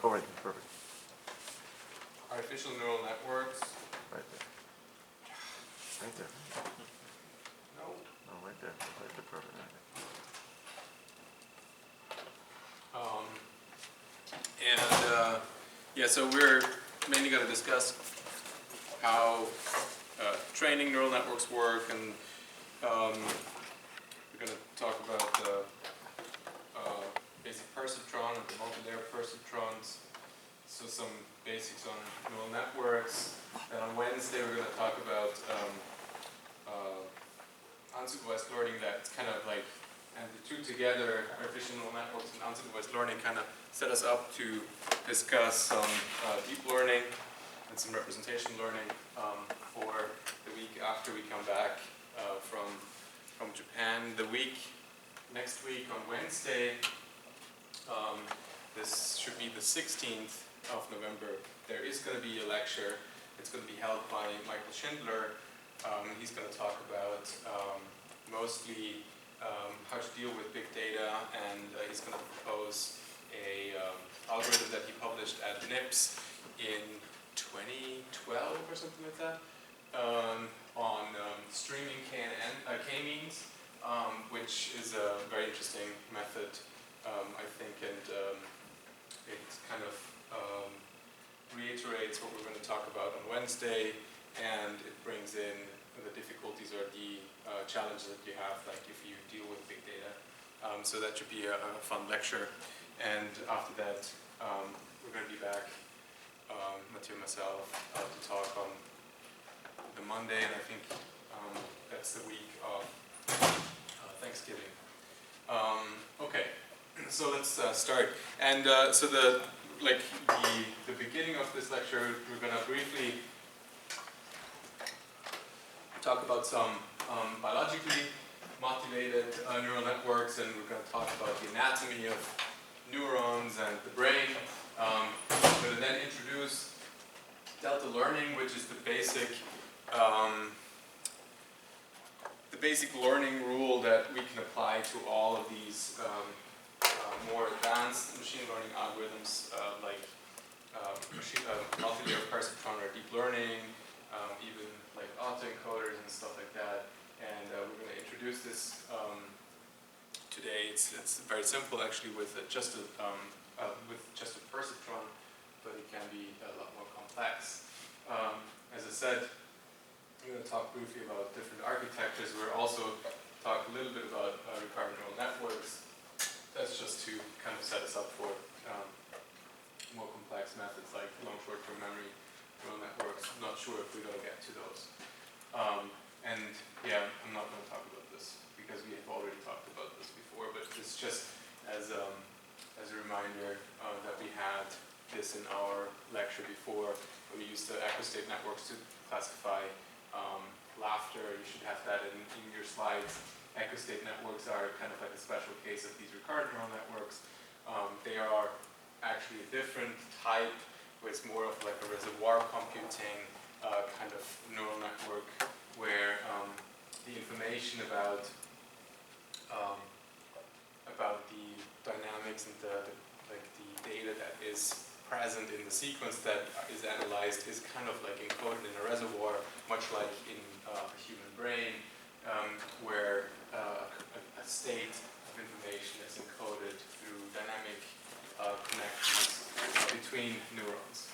Oh, right, perfect. Artificial neural networks. Right there. Right there. No. No, right there. Right there, perfect. Right there. Yeah, so we're mainly going to discuss how training neural networks work, and we're going to talk about the basic perceptron and the multi-layer perceptrons, so some basics on neural networks. And on Wednesday we're going to talk about unsupervised learning. That's kind of like, and the two together, artificial neural networks and unsupervised learning, kind of set us up to discuss some deep learning and some representation learning for the week after we come back from Japan. Next week on Wednesday, this should be the 16th of November, there is going to be a lecture. It's going to be held by Michael Schindler. He's going to talk about mostly how to deal with big data, and he's going to propose a algorithm that he published at NIPS in 2012 or something like that, on streaming k-means, which is a very interesting method, I think, and it kind of reiterates what we're going to talk about on Wednesday, and it brings in the difficulties or the challenges that you have, like if you deal with big data. So that should be a fun lecture. And after that, we're going to be back, Mathieu and myself, to talk on the Monday, and I think that's the week of Thanksgiving. Okay, so let's start. And so the beginning of this lecture, we're going to briefly talk about some biologically motivated neural networks, and we're going to talk about the anatomy of neurons and the brain. We're going to then introduce delta learning, which is the basic learning rule that we can apply to all of these more advanced machine learning algorithms, like multi-layer perceptron or deep learning, even like autoencoders and stuff like that. And we're going to introduce this today. It's very simple, actually, with just a perceptron, but it can be a lot more complex. As I said, we're going to talk briefly about different architectures. We'll also talk a little bit about recurrent neural networks. That's just to kind of set us up for more complex methods like long short-term memory neural networks. I'm not sure if we're going to get to those. And yeah, I'm not going to talk about this because we have already talked about this before, but it's just as a reminder that we had this in our lecture before. We used the echo-state networks to classify laughter. You should have that in your slides. Echo-state networks are kind of like a special case of these recurrent neural networks. They are actually a different type, where it's more of like a reservoir computing kind of neural network, where the information about the dynamics and the data that is present in the sequence that is analyzed is kind of like encoded in a reservoir, much like in a human brain, where a state of information is encoded through dynamic connections between neurons.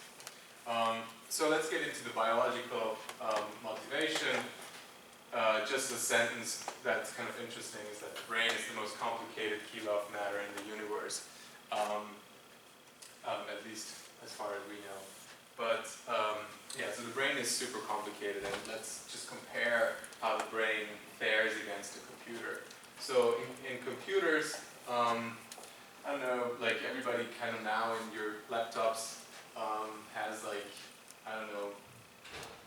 So let's get into the biological motivation. Just a sentence that's kind of interesting is that the brain is the most complicated kilo of matter in the universe, at least as far as we know. But yeah, so the brain is super complicated, and let's just compare how the brain fares against a computer. So in computers, I don't know, like everybody kind of now in your laptops has like, I don't know,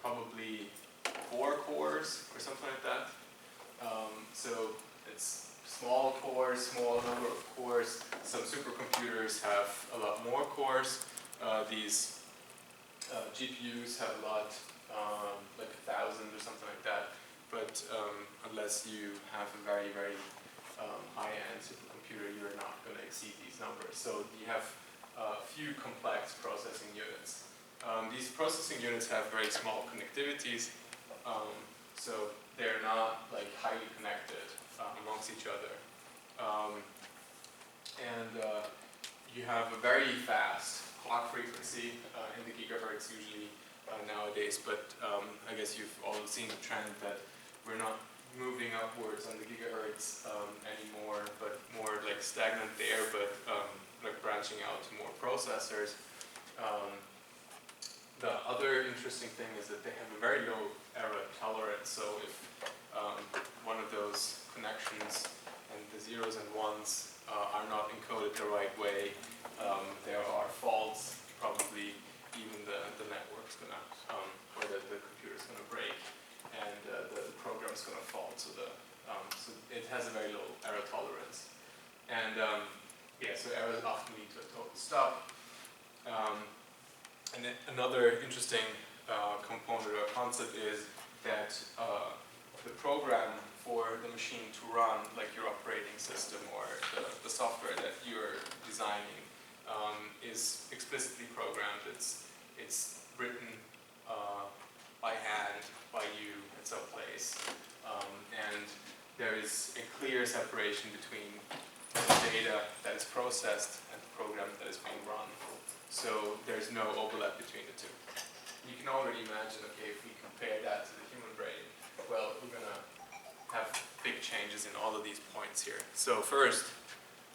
probably 4 cores or something like that. So it's small cores, small number of cores. Some supercomputers have a lot more cores. These GPUs have a lot, like 1,000 or something like that. But unless you have a very, very high-end supercomputer, you're not going to exceed these numbers. So you have a few complex processing units. These processing units have very small connectivities, so they're not like highly connected amongst each other. You have a very fast clock frequency in the gigahertz usually nowadays, but I guess you've all seen the trend that we're not moving upwards on the gigahertz anymore, but more like stagnant there, but like branching out to more processors. The other interesting thing is that they have a very low error tolerance, so if one of those connections and the zeros and ones are not encoded the right way, there are faults, probably even the network's gonna, or the computer's gonna break, and the program's gonna fault, so it has a very low error tolerance. And yeah, so errors often lead to a total stop. And another interesting component or concept is that the program for the machine to run, like your operating system or the software that you're designing, is explicitly programmed. It's written by hand, by you at some place, and there is a clear separation between the data that is processed and the program that is being run. So there's no overlap between the two. You can already imagine, okay, if we compare that to the human brain, well, we're going to have big changes in all of these points here. So first,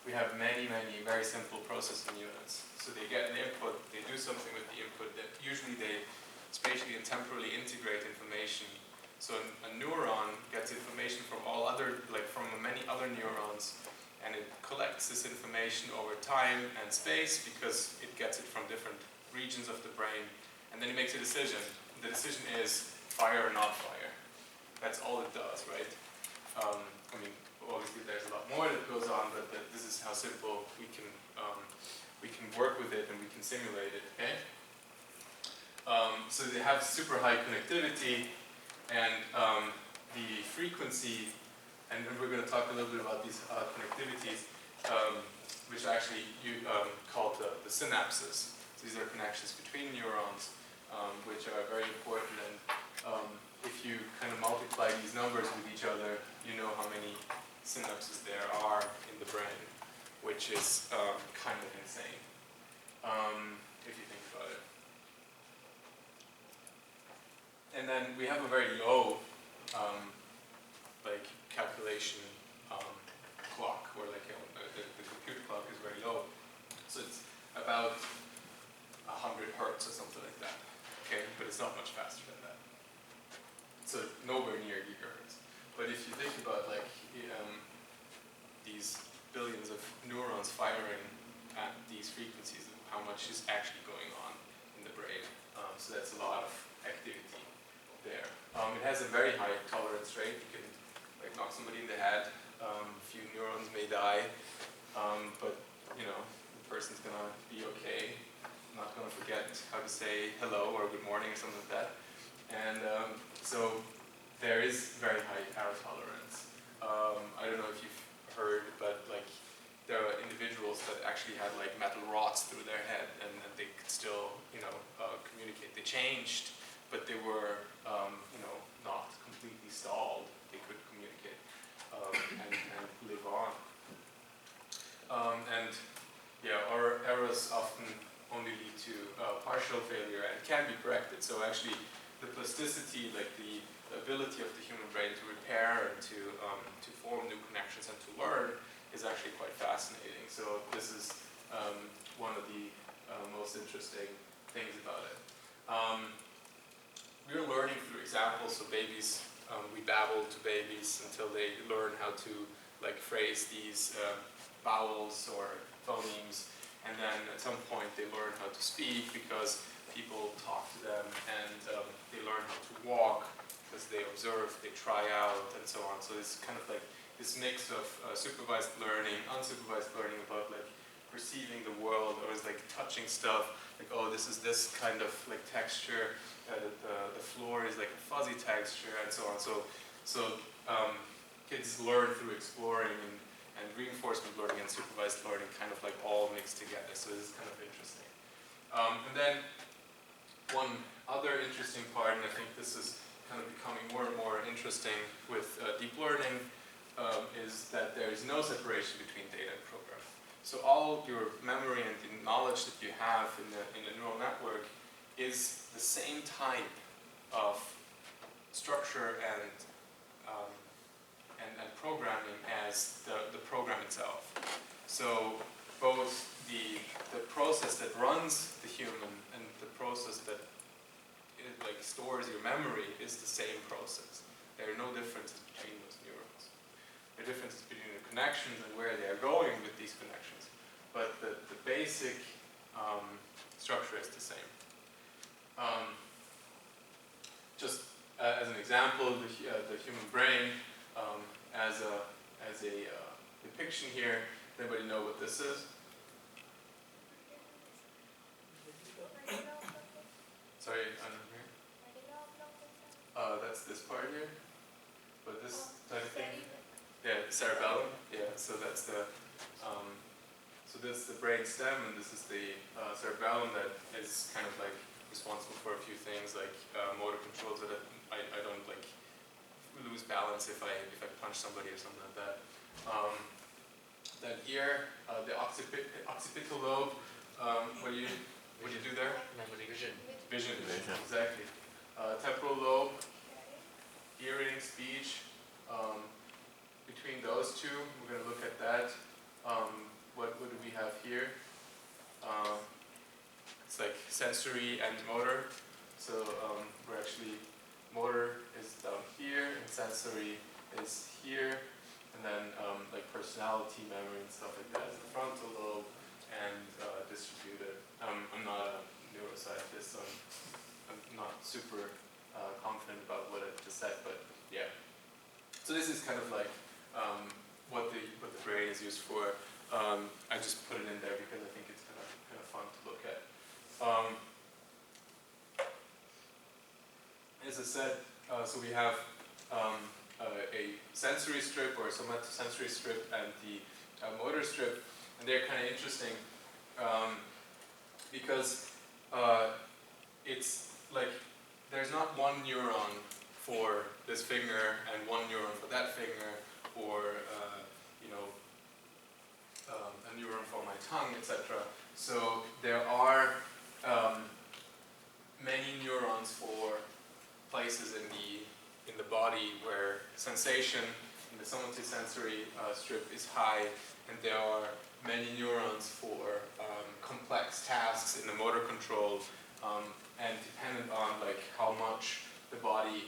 we have many very simple processing units. So they get an input, they do something with the input, that usually they spatially and temporally integrate information. So a neuron gets information from from many other neurons, and it collects this information over time and space because it gets it from different regions of the brain, and then it makes a decision. The decision is fire or not fire. That's all it does, right? I mean, obviously there's a lot more that goes on, but this is how simple we can work with it and we can simulate it, okay? So they have super high connectivity, and the frequency, and we're going to talk a little bit about these connectivities, which are actually called the synapses. So these are connections between neurons, which are very important, and if you kind of multiply these numbers with each other, you know how many synapses there are in the brain, which is kind of insane, if you think about it. And then we have a very low calculation clock, where the computer clock is very low. So it's about 100 hertz or something like that. Okay, but it's not much faster than that. So nowhere near gigahertz. But if you think about these billions of neurons firing at these frequencies, how much is actually going on in the brain. So that's a lot of activity there. It has a very high tolerance rate. You can knock somebody in the head. A few neurons may die, but the person's gonna be okay. Not gonna forget how to say hello or good morning or something like that. And so there is very high error tolerance. I don't know if you've heard, but there are individuals that actually had metal rods through their head, and they could still communicate. They changed, but they were not completely stalled. They could communicate and live on. And yeah, our errors often only lead to partial failure and can be corrected. So actually, the plasticity, the ability of the human brain to repair and to form new connections and to learn, is actually quite fascinating. So this is one of the most interesting things about it. We're learning through examples. So babies, we babble to babies until they learn how to phrase these vowels or phonemes, and then at some point they learn how to speak because people talk to them, and they learn how to walk because they observe, they try out, and so on. So it's kind of this mix of supervised learning, unsupervised learning about perceiving the world, or is touching stuff, oh, this is this kind of texture, the floor is a fuzzy texture, and so on. So kids learn through exploring and reinforcement learning and supervised learning kind of like all mixed together. So this is kind of interesting. And then one other interesting part, and I think this is kind of becoming more and more interesting with deep learning, is that there is no separation between data and program. So all your memory and the knowledge that you have in the neural network is the same type of structure and programming as the program itself. So both the process that runs the human and the process that like stores your memory is the same process. There are no differences between those neurons. There are differences between the connections and where they are going with these connections. But the basic structure is the same. Just as an example, the human brain as a depiction here. Does anybody know what this is? Sorry, I don't hear. That's this part here. But this type of thing. Yeah, cerebellum. Yeah, so that's so this is the brain stem, and this is the cerebellum that is kind of like responsible for a few things like motor controls that I don't like lose balance if I punch somebody or something like that. Then here, the occipital lobe. What do you do there? Vision. Vision, exactly. Temporal lobe, hearing, speech. Between those two, we're going to look at that. What do we have here? It's like sensory and motor. So we're actually, motor is down here, and sensory is here. And then like personality, memory, and stuff like that is the frontal lobe, and distributed. I'm not a neuroscientist, so I'm not super confident about what I just said, but yeah. So this is kind of like what the brain is used for. I just put it in there because I think it's kind of fun to look at. As I said, so we have a sensory strip or a somatosensory strip and the motor strip, and they're kind of interesting because it's like there's not one neuron for this finger and one neuron for that finger, or a neuron for my tongue, etc. So there are many neurons for places in the body where sensation in the somatosensory strip is high, and there are many neurons for complex tasks in the motor control, and dependent on like how much the body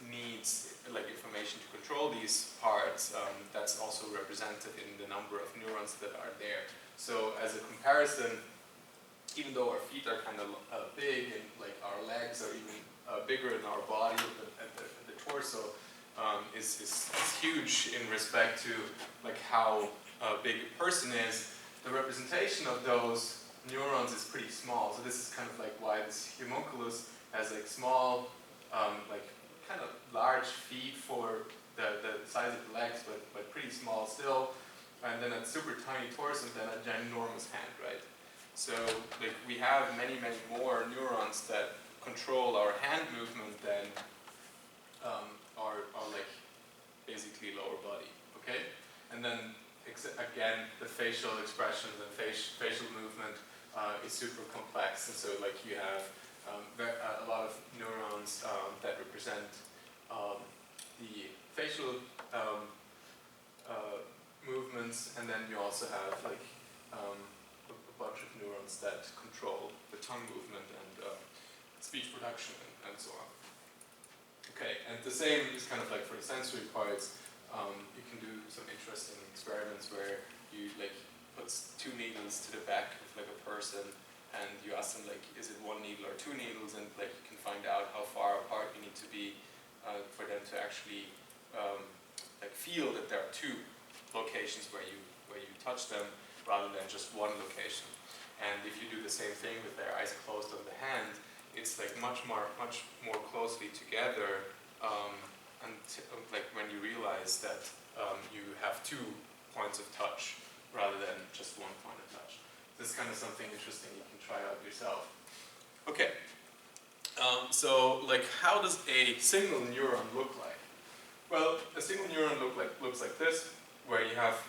needs like information to control these parts, that's also represented in the number of neurons that are there. So as a comparison, even though our feet are kind of big and like our legs are even bigger than our body, the torso is huge in respect to like how big a person is, the representation of those neurons is pretty small. So this is kind of like why this homunculus has like small, like kind of large feet for the size of the legs, but pretty small still, and then a super tiny torso and then a ginormous hand, right? So like we have many more neurons that control our hand movement than our like basically lower body, okay? And then again, the facial expressions and facial movement is super complex, and so like you have a lot of neurons that represent the facial movements, and then you also have like a bunch of neurons that control the tongue movement and speech production and so on. Okay, and the same is kind of like for the sensory parts. You can do some interesting experiments where you like put two needles to the back of like a person, and you ask them like, is it one needle or two needles, and like you can find out how far apart you need to be for them to actually like feel that there are two locations where you touch them rather than just one location. And if you do the same thing with their eyes closed on the hand, it's like much more closely together, and like when you realize that you have two points of touch rather than just one point of touch. This is kind of something interesting you can try out yourself. Okay, so like how does a single neuron look like? Well, a single neuron looks like this, where you have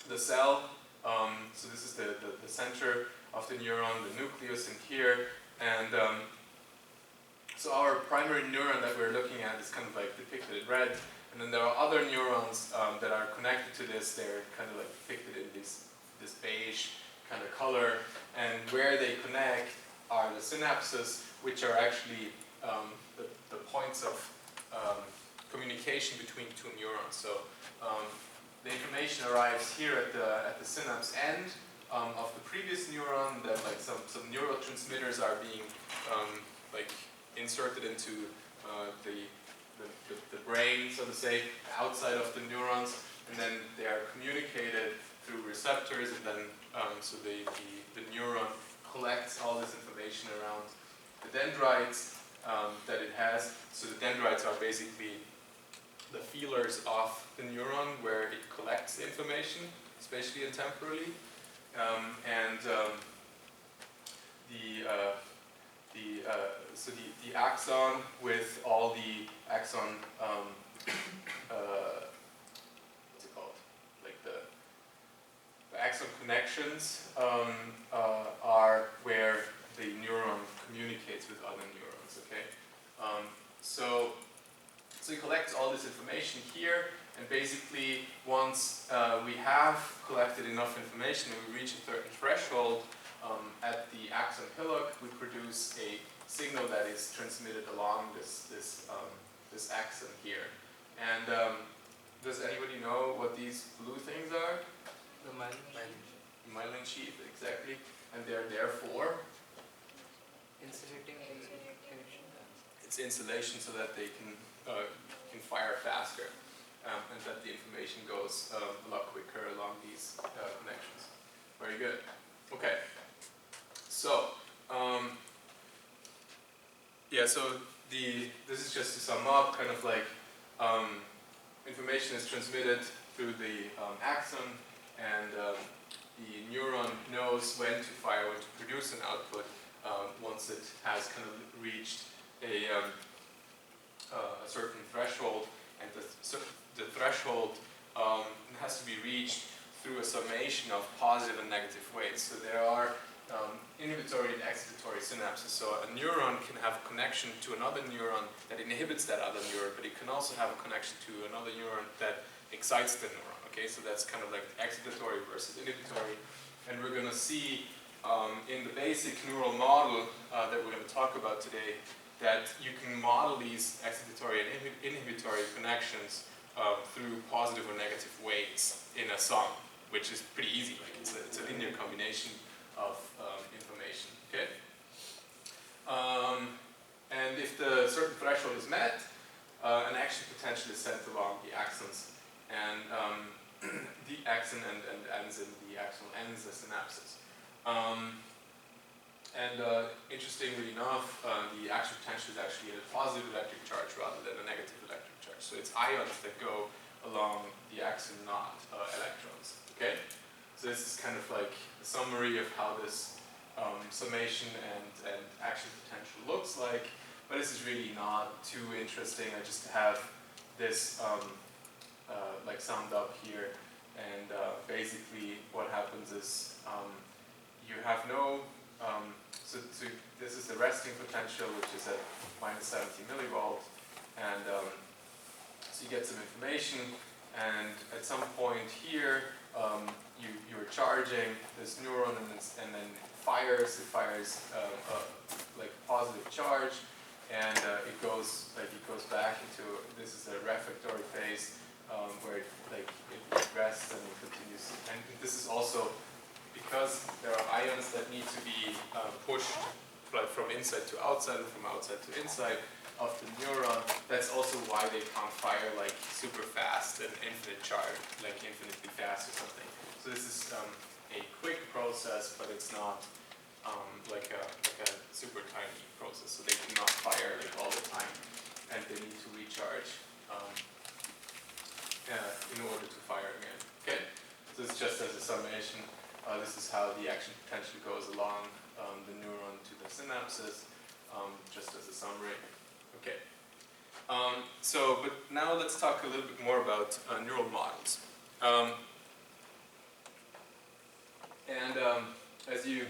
the cell, so this is the center of the neuron, the nucleus in here, and so our primary neuron that we're looking at is kind of like depicted in red, and then there are other neurons that are connected to this. They're kind of like depicted in this beige kind of color, and where they connect are the synapses, which are actually the points of communication between two neurons. So the information arrives here at the synapse end of the previous neuron. That like some neurotransmitters are being like inserted into the brain, so to say, outside of the neurons, and then they are communicated through receptors, and then so the neuron collects all this information around the dendrites that it has. So the dendrites are basically the feelers of the neuron where it collects information, spatially and temporally, so the axon with all the axon, what's it called? Like the axon connections are where the neuron communicates with other neurons. Okay, so you collect all this information here, and basically once we have collected enough information and we reach a certain threshold at the axon hillock, we produce a signal that is transmitted along this axon here. And does anybody know what these blue things are? The Myelin sheath, exactly. And they're there for? insulating the connection. It's insulation so that they can fire faster, and that the information goes a lot quicker along these connections. Very good. Okay. So, yeah, so this is just to sum up, kind of like information is transmitted through the axon, and the neuron knows when to fire, when to produce an output once it has kind of reached a certain threshold, and the threshold has to be reached through a summation of positive and negative weights. So there are inhibitory and excitatory synapses. So a neuron can have a connection to another neuron that inhibits that other neuron, but it can also have a connection to another neuron that excites the neuron. Okay, so that's kind of like excitatory versus inhibitory. And we're going to see in the basic neural model that we're going to talk about today that you can model these excitatory and inhibitory connections through positive or negative weights in a sum, which is pretty easy. Like it's a linear combination of information. Okay. And if the certain threshold is met, an action potential is sent along the axons, and the axon and ends in the axonal ends, the synapses. Interestingly enough, the action potential is actually a positive electric charge rather than a negative electric charge. So it's ions that go along the axon, not electrons. Okay? So this is kind of like a summary of how this summation and action potential looks like. But this is really not too interesting. I just have this like summed up here. And basically what happens is you have no, so this is the resting potential, which is at minus 70 millivolt, and so you get some information, and at some point here, you're charging this neuron, and then it fires like positive charge, and it goes back into, this is a refractory phase, where it rests and it continues, and this is also because there are ions that need to be pushed from inside to outside and from outside to inside of the neuron. That's also why they can't fire like super fast and infinite charge, like infinitely fast or something. So this is a quick process, but it's not like a super tiny process. So they cannot fire like all the time, and they need to recharge in order to fire again. Okay, so it's just as a summation. This is how the action potential goes along the neuron to the synapses, just as a summary. Okay. But now let's talk a little bit more about neural models. As you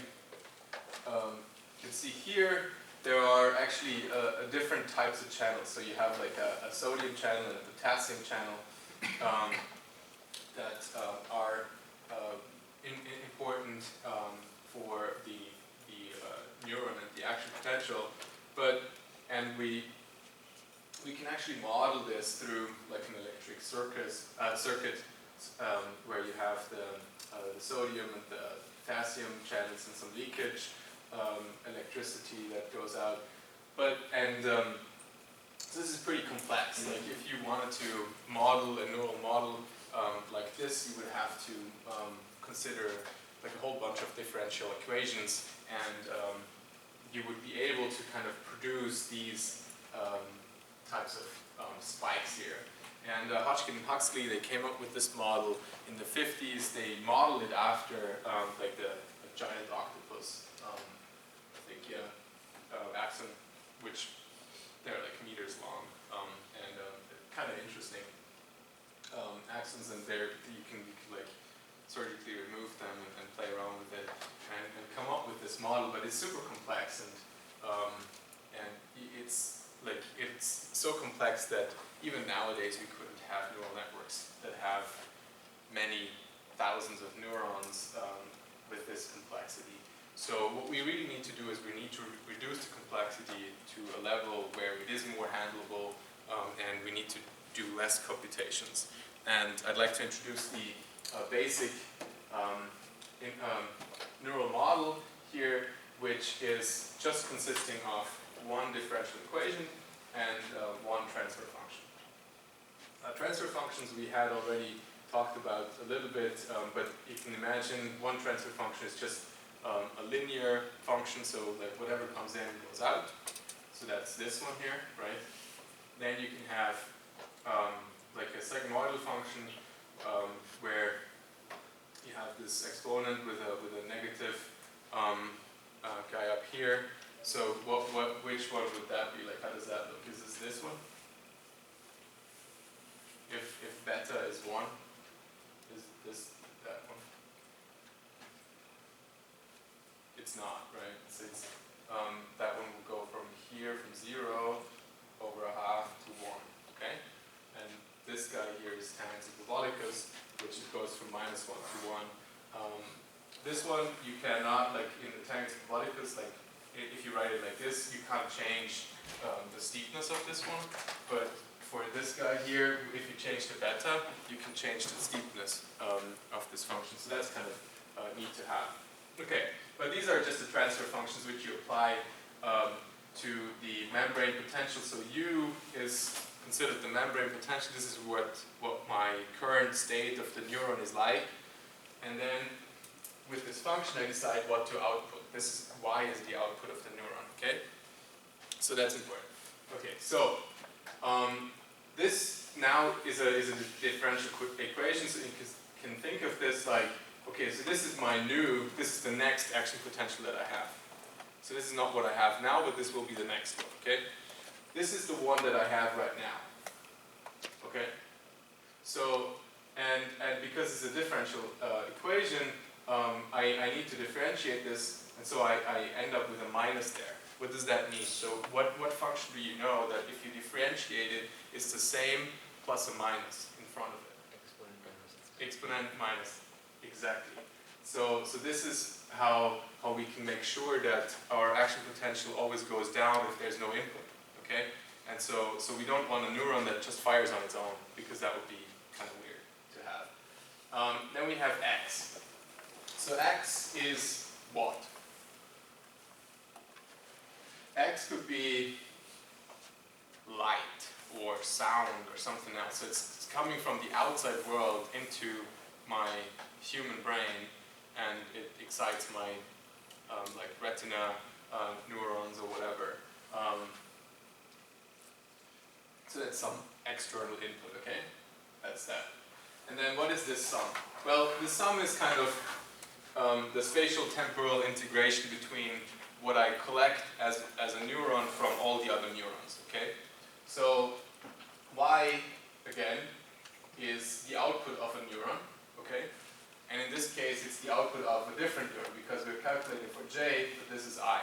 can see here, there are actually different types of channels. So you have like a sodium channel and a potassium channel that are important for the neuron and the action potential. And we can actually model this through like an electric circuit where you have the sodium and the potassium channels and some leakage, electricity that goes out. So this is pretty complex. Like if you wanted to model a neural model like this, you would have to consider like a whole bunch of differential equations, and you would be able to kind of produce these types of spikes here. And Hodgkin and Huxley, they came up with this model in the 50s. They modeled it after like the giant octopus, I think, yeah, axon, which they're like meters long, and kind of interesting axons, and you can like surgically remove them and play around with it and come up with this model, but it's super complex, and it's so complex that even nowadays we couldn't have neural networks that have many thousands of neurons with this complexity. So what we really need to do is we need to reduce the complexity to a level where it is more handleable, and we need to do less computations. And I'd like to introduce the basic neural model here, which is just consisting of one differential equation and one transfer function. Transfer functions we had already talked about a little bit, but you can imagine one transfer function is just a linear function, so that whatever comes in goes out. So that's this one here, right? Then you can have like a sigmoidal function where you have this exponent with a negative guy up here. So which one would that be? Like, how does that look? Is this one? If beta is 1, is this that one? It's not, right? It's that one will go from here, from 0 over a half to 1, okay? And this guy here is tangent hyperbolicus, which goes from -1 to 1. This one, you cannot, like in the tangent hyperbolicus, like if you write it like this, you can't change the steepness of this one. But for this guy here, if you change the beta, you can change the steepness of this function. So that's kind of neat to have. Okay, but these are just the transfer functions which you apply to the membrane potential. So U is considered the membrane potential. This is what my current state of the neuron is like. And then with this function, I decide what to output. This is Y is the output of the neuron, okay? So that's important. Okay, so this now is a differential equation, so you can think of this like, okay, so this is this is the next action potential that I have. So this is not what I have now, but this will be the next one, okay? This is the one that I have right now, okay? So, and because it's a differential equation, I need to differentiate this, and so I end up with a minus there. What does that mean? So what function do you know that if you differentiate it, it's the same plus a minus in front of it? Exponent minus. Exponent minus, exactly. So this is how we can make sure that our action potential always goes down if there's no input, okay? And so we don't want a neuron that just fires on its own, because that would be kind of weird to have. Then we have X. So X is what? X could be light or sound or something else. So it's coming from the outside world into my human brain, and it excites my like retina neurons or whatever. So that's some external input, okay? That's that. And then what is this sum? Well, the sum is kind of the spatial temporal integration between what I collect as a neuron from all the other neurons, okay? So y, again, is the output of a neuron, okay? And in this case, it's the output of a different neuron because we're calculating for j, but this is I.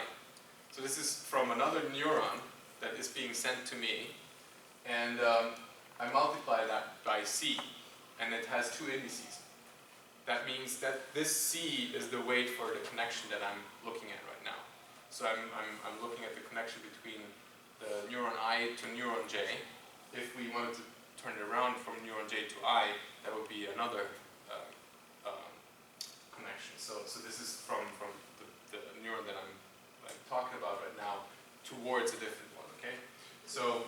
So this is from another neuron that is being sent to me, and I multiply that by c, and it has two indices. That means that this c is the weight for the connection that I'm looking at right now. So I'm looking at the connection between the neuron I to neuron j. If we wanted to turn it around from neuron j to I, that would be another connection. So this is from the neuron that I'm talking about right now towards a different one, okay? So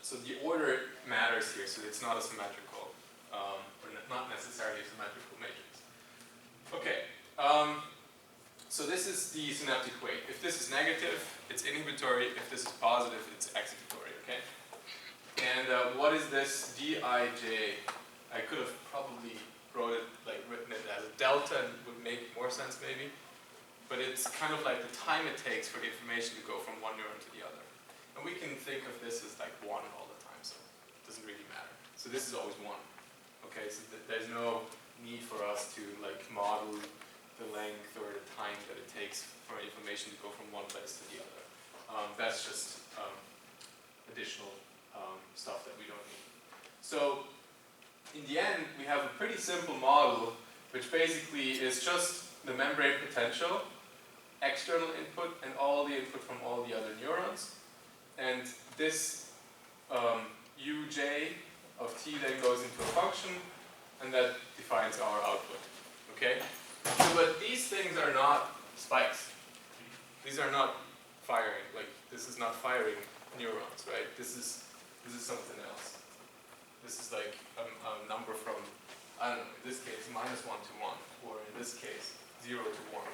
the order matters here, so it's not a symmetrical, or not necessarily a symmetrical matrix. Okay, so this is the synaptic weight. If this is negative, it's inhibitory. If this is positive, it's excitatory, okay? And what is this dij? I could have probably written it as a delta and would make more sense maybe. But it's kind of like the time it takes for the information to go from one neuron to the other. And we can think of this as like 1 all the time, so it doesn't really matter. So this is always 1. Okay, so there's no need for us to like model the length or the time that it takes for information to go from one place to the other. That's just additional stuff that we don't need. So in the end, we have a pretty simple model, which basically is just the membrane potential, external input, and all the input from all the other neurons. And this uj of t then goes into a function, and that defines our output. Okay? So, but these things are not spikes. These are not firing. Like, this is not firing neurons, right? This is something else. This is like a number from, I don't know, in this case, -1 to 1, or in this case, 0 to 1.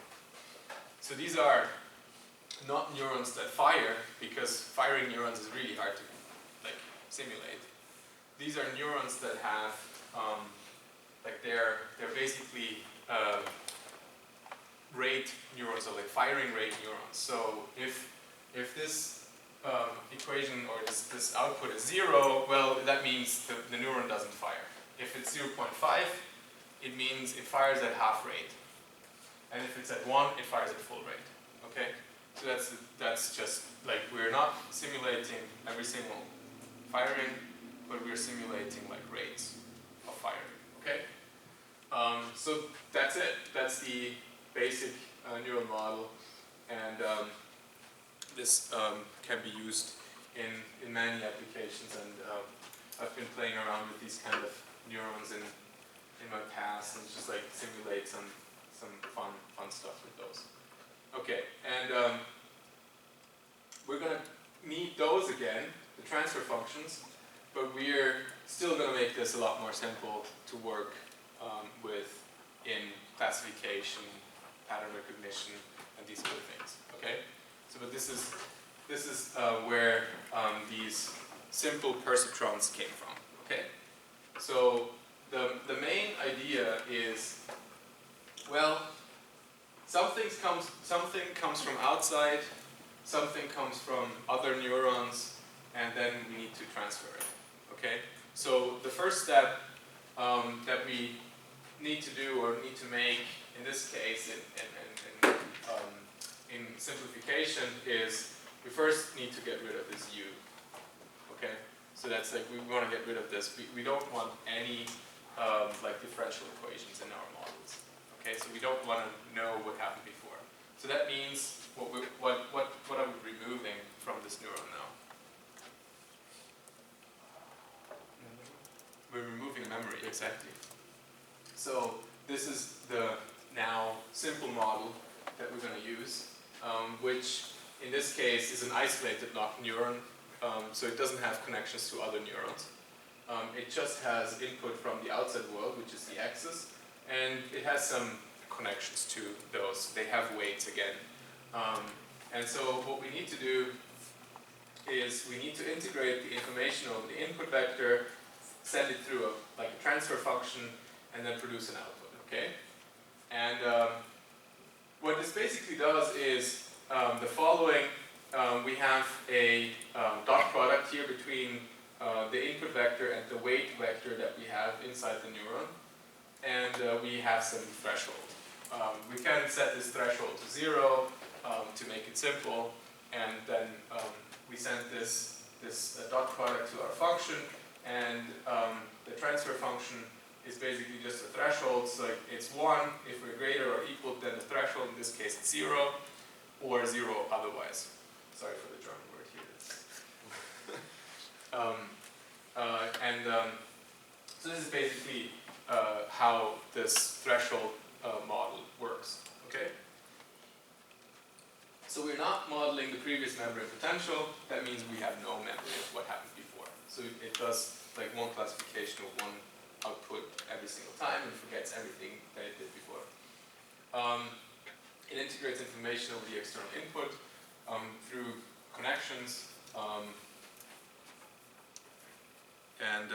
So these are not neurons that fire, because firing neurons is really hard to like simulate. These are neurons that have, they're basically rate neurons, or like firing rate neurons. So if this equation or this output is 0, well, that means the neuron doesn't fire. If it's 0.5, it means it fires at half rate. And if it's at 1, it fires at full rate. Okay? So that's just like, we're not simulating every single firing, but we're simulating like rates of firing. Okay? So that's it. That's the basic neural model, and this can be used in many applications. And I've been playing around with these kind of neurons in my past, and just like simulate some fun stuff with those. Okay, and we're gonna need those again, the transfer functions, but we're still gonna make this a lot more simple to work with in classification, pattern recognition, and these other things. Okay, so but this is where these simple perceptrons came from. Okay, so the main idea is, well, something comes from outside, something comes from other neurons, and then we need to transfer it. Okay, so the first step that we need to do, or need to make in this case in simplification, is we first need to get rid of this u. Okay, so that's like, we want to get rid of this. We don't want any like differential equations in our models. Okay, so we don't want to know what happened before. So that means what are we removing from this neuron now? We're removing memory, exactly. So this is the now simple model that we're going to use, which in this case is an isolated locked neuron, so it doesn't have connections to other neurons. It just has input from the outside world, which is the axis, and it has some connections to those. They have weights again. And so what we need to do is we need to integrate the information over the input vector send it through like a transfer function, and then produce an output, okay? And what this basically does is the following. We have a dot product here between the input vector and the weight vector that we have inside the neuron, and we have some threshold. We can set this threshold to 0 to make it simple, and then we send this dot product to our function, and the transfer function is basically just a threshold. So it's 1 if we're greater or equal than the threshold. In this case, it's 0, or 0 otherwise. Sorry for the German word here. So this is basically how this threshold model works. Okay. So we're not modeling the previous memory and potential. That means we have no memory of what happened before. So it does like one classification of one output every single time and forgets everything that it did before. It integrates information over the external input through connections, and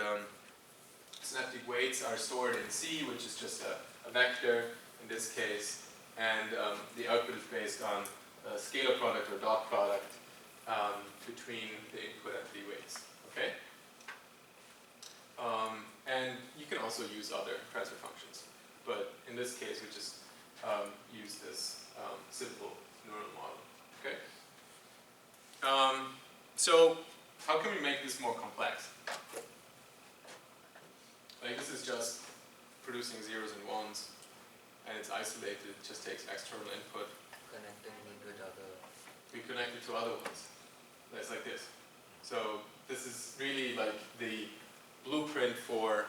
synaptic weights are stored in C, which is just a vector in this case, and the output is based on a scalar product or dot product between the input and the weights. Okay? And you can also use other transfer functions, but in this case we just use this simple neural model. Okay? So how can we make this more complex? Like this is just producing zeros and ones, and it's isolated. It just takes external input. Connecting it with other. We connect it to other ones. It's like this. So this is really like the blueprint for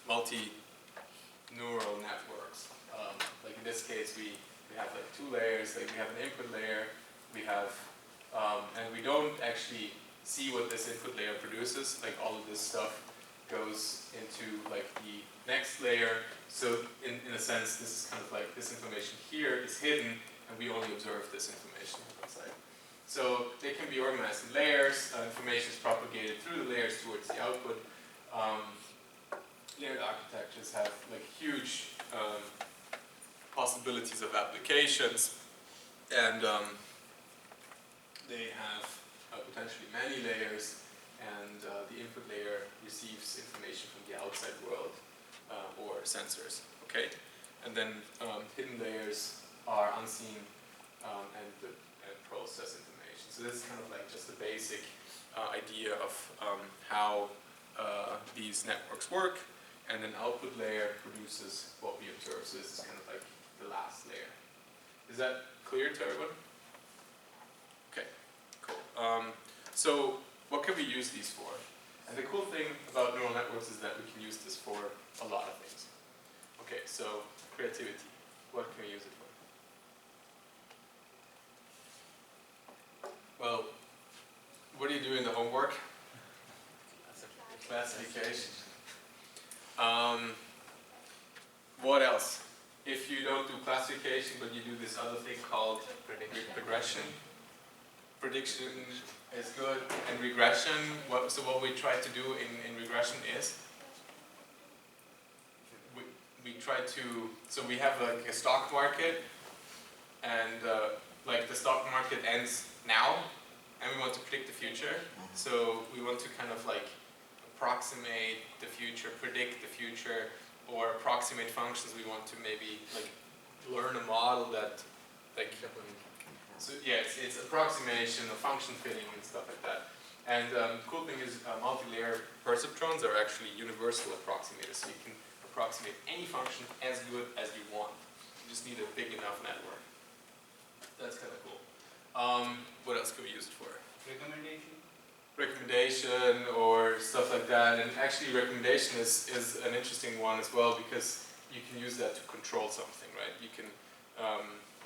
multi-neural networks. Like in this case, we have like 2 layers. Like we have an input layer. We have, and we don't actually see what this input layer produces. Like all of this stuff goes into like the next layer. So in a sense, this is kind of like this information here is hidden, and we only observe this information outside. So they can be organized in layers. Information is propagated through the layers towards the output. Layered architectures have like huge possibilities of applications, and they have potentially many layers, and the input layer receives information from the outside world or sensors. Okay, and then hidden layers are unseen and process information. So this is kind of like just the basic idea of how these networks work, and an output layer produces what we observe. So this is kind of like the last layer. Is that clear to everyone? Okay, cool. So what can we use these for? And the cool thing about neural networks is that we can use this for a lot of things. Okay, so creativity. What can we use it for? Well, what do you do in the homework? Classification. What else? If you don't do classification, but you do this other thing called regression. Prediction is good. And regression, so what we try to do in regression is, we try to, so we have like a stock market, and like the stock market ends now, and we want to predict the future. So we want to kind of like approximate the future, predict the future, or approximate functions. We want to maybe like learn a model that like, so yeah, it's approximation of function fitting and stuff like that. And the cool thing is multi-layer perceptrons are actually universal approximators. So you can approximate any function as good as you want. You just need a big enough network. That's kind of cool. What else can we use it for? Recommendation or stuff like that. And actually recommendation is an interesting one as well, because you can use that to control something, right? You can,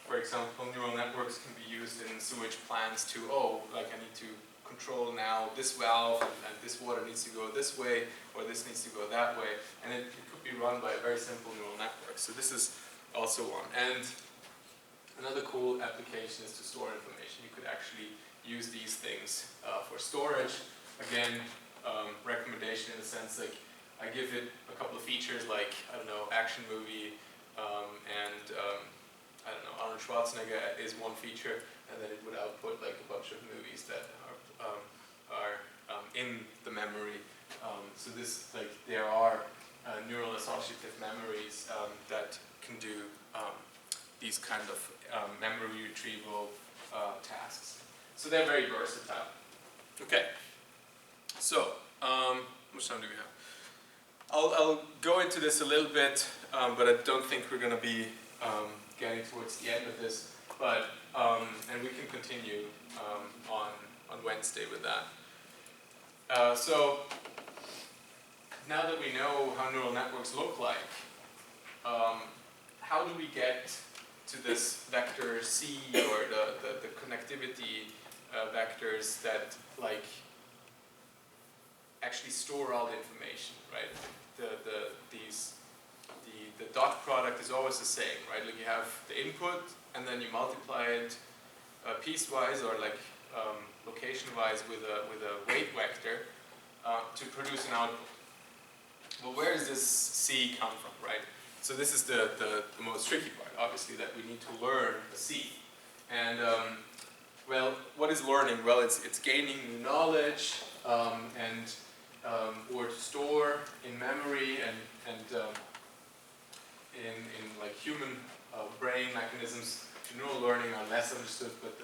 for example, neural networks can be used in sewage plants to, like I need to control now this valve, and this water needs to go this way, or this needs to go that way. And it could be run by a very simple neural network. So this is also one. And another cool application is to store information. You could actually use these things for storage. Again, recommendation in a sense, like I give it a couple of features like, I don't know, action movie, and I don't know, Arnold Schwarzenegger is one feature, and then it would output like a bunch of movies that are in the memory. So this, like, there are neural associative memories that can do these kind of memory retrieval tasks. So they're very versatile. Okay. So, how much time do we have? I'll go into this a little bit, but I don't think we're going to be getting towards the end of this. But and we can continue on Wednesday with that. So now that we know how neural networks look like, how do we get to this vector C, or the connectivity vectors that like actually store all the information, right? The dot product is always the same, right? Like you have the input, and then you multiply it piecewise, or like location-wise with a weight vector to produce an output. Well, where does this C come from, right? So this is the most tricky part, obviously, that we need to learn the C. And well, what is learning? Well, it's gaining new knowledge, or to store in memory, and in like human brain mechanisms. Neural learning are less understood, but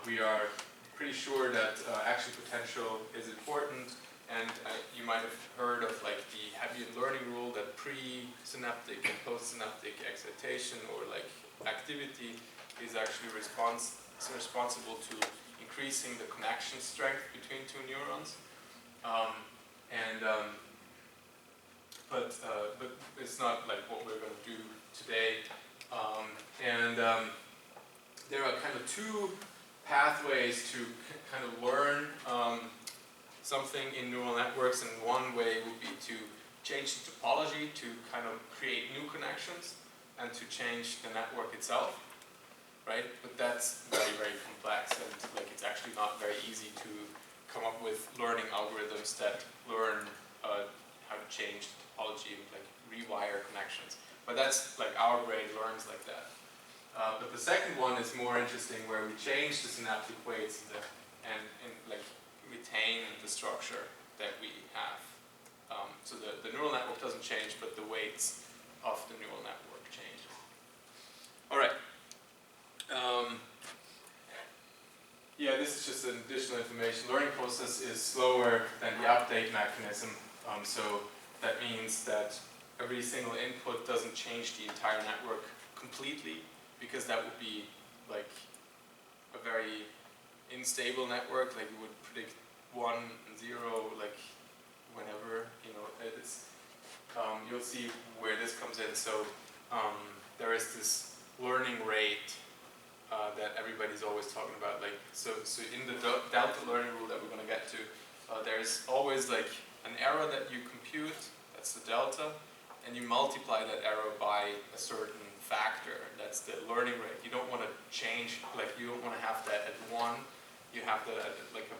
we are pretty sure that action potential is important. And you might have heard of like the Hebbian learning rule, that pre-synaptic and post-synaptic excitation, or like activity, is actually responsible to increasing the connection strength between two neurons. But it's not like what we're going to do today. There are kind of two pathways to kind of learn something in neural networks, and one way would be to change the topology to kind of create new connections and to change the network itself, right? But that's very, very complex, and like it's actually not very easy to come up with learning algorithms that learn how to change the topology and like rewire connections. But that's like our brain learns like that. But the second one is more interesting, where we change the synaptic weights and like retain the structure that we have. So the neural network doesn't change, but the weights of the neural network change. All right. Yeah, this is just an additional information. Learning process is slower than the update mechanism. So that means that every single input doesn't change the entire network completely, because that would be like a very unstable network. Like you would predict 1 and 0, like whenever, you know, it's, you'll see where this comes in. So there is this learning rate that everybody's always talking about. Like, so in the delta learning rule that we're going to get to, there's always like an error that you compute, that's the delta, and you multiply that error by a certain factor, that's the learning rate. You don't want to change, like you don't want to have that at 1, you have that at like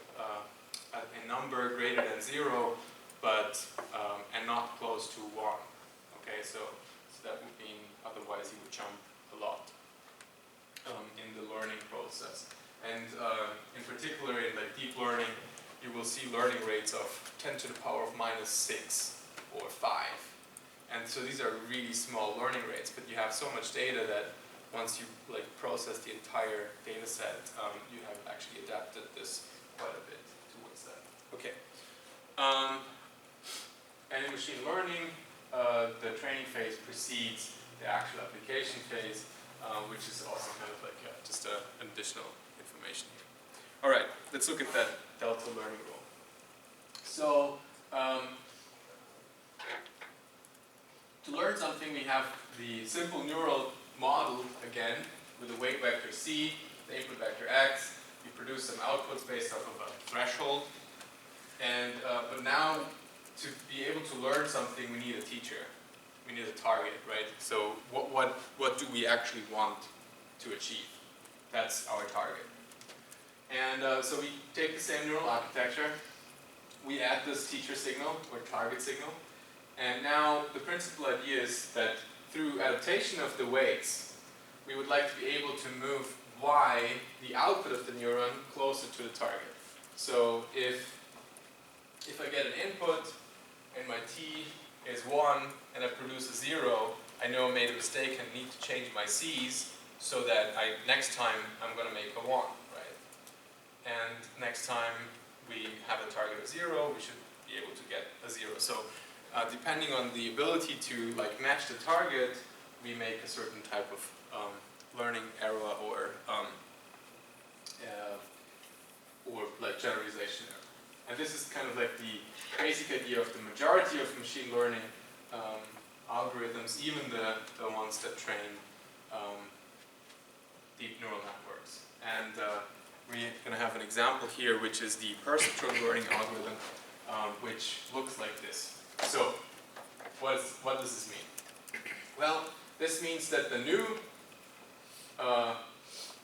a number greater than 0, but and not close to 1. Okay, so that would mean otherwise you would jump a lot in the learning process. And in particular in like deep learning, you will see learning rates of 10 to the power of -6 or 5. And so these are really small learning rates, but you have so much data that once you like process the entire data set, you have actually adapted this quite a bit towards that. Okay. And in machine learning, the training phase precedes the actual application phase, which is also kind of like just an additional information here. All right, let's look at that delta learning rule. So, to learn something, we have the simple neural model again with a weight vector C, the input vector X. We produce some outputs based off of a threshold. And but now, to be able to learn something, we need a teacher. We need a target, right? So what do we actually want to achieve? That's our target. And so we take the same neural architecture, we add this teacher signal or target signal. And now the principal idea is that through adaptation of the weights, we would like to be able to move y, the output of the neuron, closer to the target. So if I get an input and my t is 1 and I produce a 0, I know I made a mistake and need to change my c's so that next time I'm going to make a 1, right? And next time we have a target of 0, we should be able to get a 0. So depending on the ability to match the target, we make a certain type of learning error or generalization error. And this is kind of like the basic idea of the majority of machine learning algorithms, even the ones that train deep neural networks. And we're going to have an example here, which is the perceptron learning algorithm, which looks like this. So, what does this mean? Well, this means that the new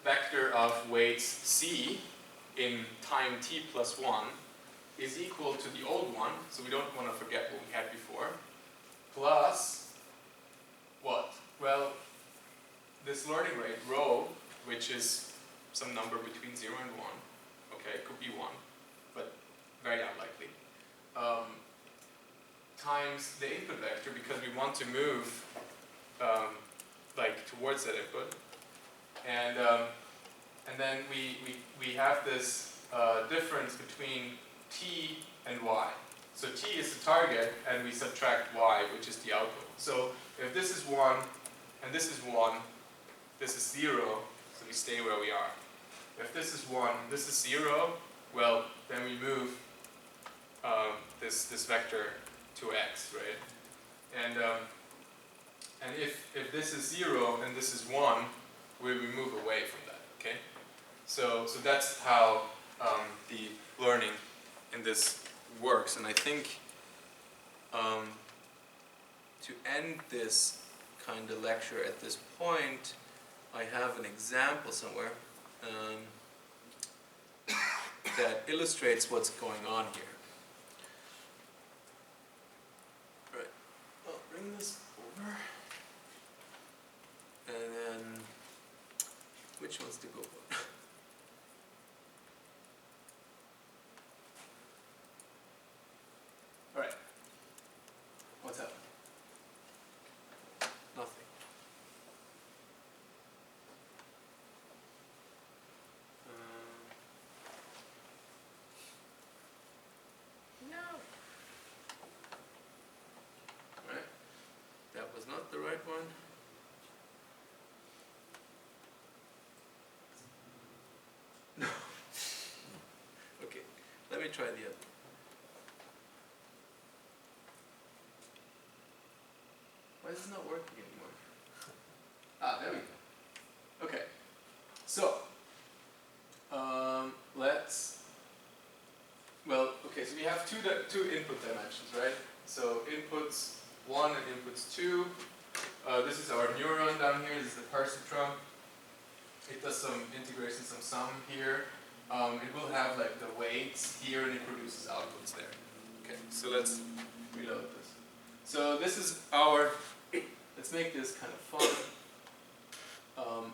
vector of weights c in time t plus 1 is equal to the old one, so we don't want to forget what we had before, plus what? Well, this learning rate, rho, which is some number between 0 and 1, okay, it could be 1, but very unlikely, times the input vector, because we want to move towards that input, and then we have this difference between t and y. So t is the target, and we subtract y, which is the output. So if this is 1 and this is 1, this is 0, so we stay where we are. If this is 1, this is 0, well, then we move this vector to x, right? And if this is 0 and this is 1, we move away from that, okay? So that's how the learning in this works. And I think to end this kind of lecture at this point, I have an example somewhere that illustrates what's going on here. Right. I'll bring this over. And then, which ones to go for? All right. What's up? Nothing. No. All right. That was not the right one. No. Okay. Let me try the other. Why is this not working anymore? Ah, there we go. Okay. So, so we have two input dimensions, right? So inputs 1 and inputs 2. This is our neuron down here. This is the perceptron. It does some integration, some sum here. It will have the weights here, and it produces outputs there. Okay, so let's reload this. So this is our, let's make this kind of fun.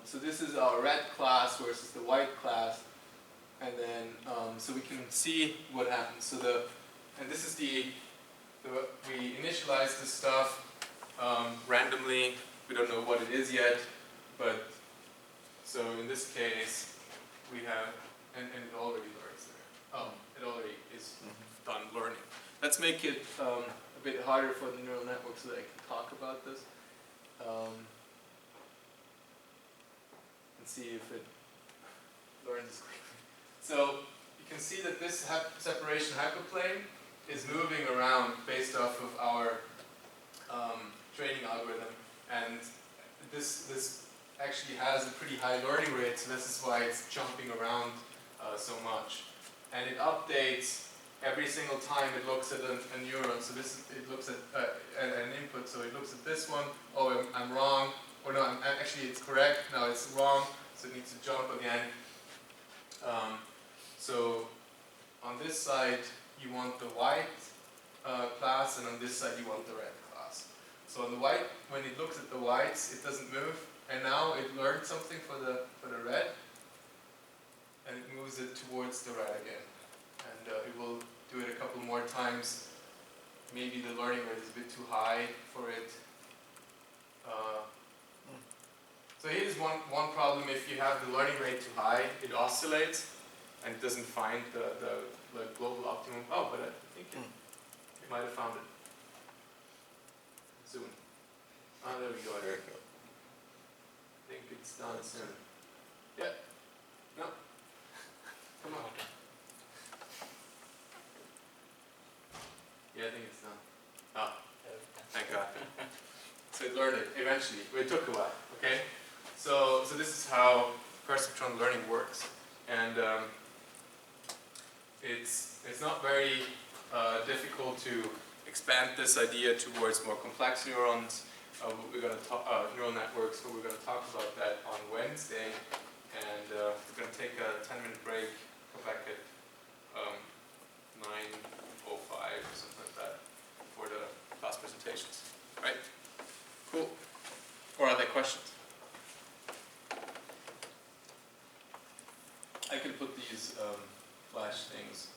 So this is our red class versus the white class, and then so we can see what happens. So and this is we initialize this stuff randomly. We don't know what it is yet, but so in this case we have, and it already learns there. Oh, it already is done learning. Let's make it a bit harder for the neural network so that I can talk about this. And see if it learns quickly. So you can see that this separation hyperplane is moving around based off of our training algorithm, and this actually has a pretty high learning rate, so this is why it's jumping around so much. And it updates every single time it looks at a neuron. So it looks at an input. So it looks at this one. Oh, I'm wrong. Or no, actually it's correct. No, it's wrong. So it needs to jump again. So on this side, you want the white class, and on this side you want the red class. So on the white, when it looks at the whites, it doesn't move, and now it learned something for the red, and it moves it towards the red again. And it will do it a couple more times. Maybe the learning rate is a bit too high for it. So here's one problem: if you have the learning rate too high, it oscillates and it doesn't find the global optimum. Oh, but I think it might have found it soon. Ah, there we go. There you go. I think it's done soon. Yeah. No. Come on. Yeah, I think it's done. Ah, thank God. So it learned it eventually. It took a while. Okay. So this is how perceptron learning works, and it's not very difficult to expand this idea towards more complex neurons. We're going to talk neural networks, but we're going to talk about that on Wednesday, and we're going to take a 10-minute break. Come back at 9:05 or something like that for the class presentations. Right? Cool. Or are there questions? I can put these flash things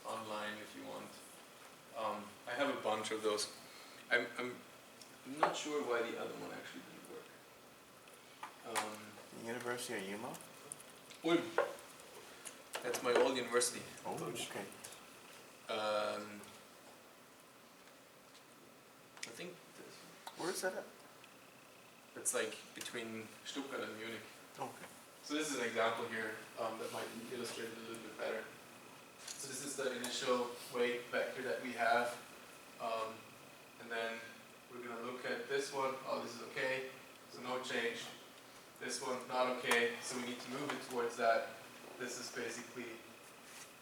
online if you want. I have a bunch of those. I'm not sure why the other one actually didn't work. University of Yuma? Ulm. That's my old university. Oh, okay. I think Where is that at? it's like between Stuttgart and Munich. Okay. So this is an example here that might illustrate it a little bit better. So this is the initial weight vector that we have. And then we're going to look at this one. Oh, this is okay. So no change. This one, not okay. So we need to move it towards that. This is basically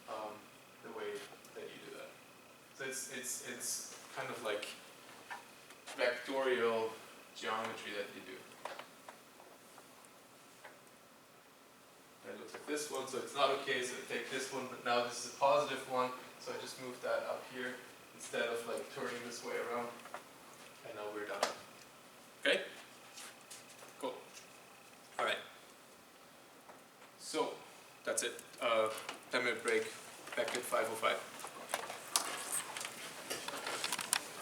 the way that you do that. So it's kind of like vectorial geometry that you do. It looks like this one, so it's not okay, so I take this one, but now this is a positive one, so I just moved that up here instead of like turning this way around, and now we're done. Okay? Cool. Alright. So, that's it. 10-minute break, back at 5:05.